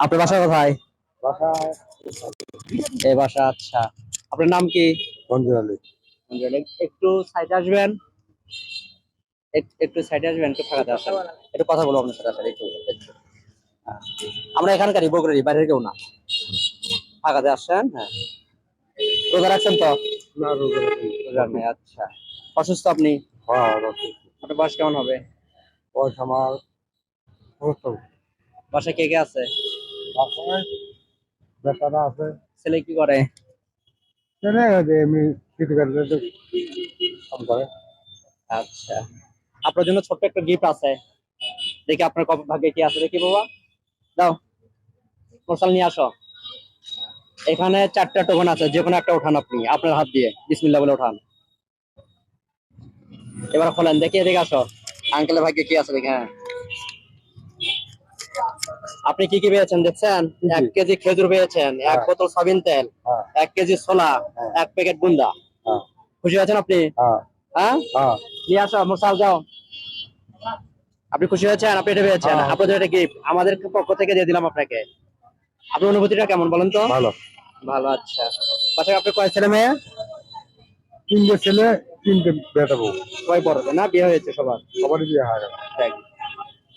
আপনার বাসা কোথায়? বাসা এই বাসা, আচ্ছা। আপনার নাম কি? মঞ্জুর আলী। একটু সাইডে আসবেন, একটু সাইডে আসবেন, একটু ফাঁকাতে আসেন, একটু কথা বলবো আপনার সাথে আসলে একটু। হ্যাঁ। আমরা এখানকারই, বগুড়ারই, বাইরের কেউ না। ফাঁকাতে আসছেন, হ্যাঁ। রোজা রাখছেন তো? না রোজা রাখি। রোজা নেই, আচ্ছা। অসুস্থ আপনি? হ্যাঁ রাখি। আপনার বয়স কেমন হবে? বয়স আমার ৭৫। বাসায় কে কে আছে? বাসায় বেটারা আছে। ছেলে কি করে? ছেলে যে এমনি কৃষিকাজে কাম করে। আচ্ছা, আপনার জন্য ছোট্ট একটা গিফট আছে, দেখি আপনার ভাগ্যে কি আছে, দেখি বাবা। দাও, মোরসাল নিয়ে আসো। এখানে 4টা টোকেন আছে, যে কোনো একটা ওঠান আপনি আপনার হাত দিয়ে, বিসমিল্লাহ বলে ওঠান। এবার খোলেন, দেখি এদিকে আসো। আঙ্কেলের ভাগ্যে কি আছে দেখে। হ্যাঁ, আপনি কি কি পেয়েছেন দেখছেন? 1 কেজি খেজুর পেয়েছেন, 1 বোতল সয়াবিন তেল, 1 কেজি ছোলা, 1 প্যাকেট বুন্দা। খুশি আছেন আপনি? হ্যাঁ, নিয়ে আসো মোরসাল, যাও। আপনি খুশি হয়েছেন? আপনি এটা পেয়েছেন, আপনাদের এটা গিফট আমাদের পক্ষ থেকে দিয়ে দিলাম আপনাকে। আপনার অনুভূতিটা কেমন বলেন তো? ভালো। ভালো, আচ্ছা। বাসায় আপনার কয় ছেলে মেয়ে? 3টে ছেলে, 3টে বেটা বউ। সবাই বড় না? বিয়ে হয়েছে সবার? সবারই বিয়ে হয়ে গেছে। যাক,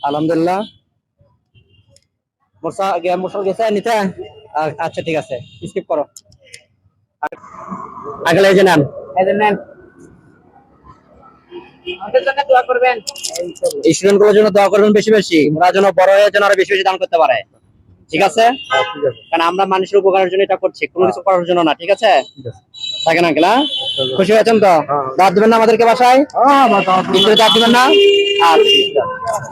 আলহামদুলিল্লাহ। মোরসাল গেছে নিতে? আচ্ছা ঠিক আছে, স্কিপ করো। আগলে এই যে নেন, এই যে নেন। আমাদের জন্য দোয়া করবেন, স্টুডেন্ট গুলোর জন্য দোয়া করবেন বেশি বেশি, ওরা যেন বড় হয়ে যেন আরো বেশি বেশি দান করতে পারে। ঠিক আছে? ঠিক আছে। কারণ আমরা মানুষের উপকারের জন্য এটা করছি, কোনো কিছু করার জন্য না। ঠিক আছে? থাকেন আঙ্কেল। হ্যাঁ, খুশি হয়েছেন তো? দাওয়াত দিবেন না আমাদেরকে বাসায়? হ্যাঁ দাওয়াত দিবেন না? আচ্ছা।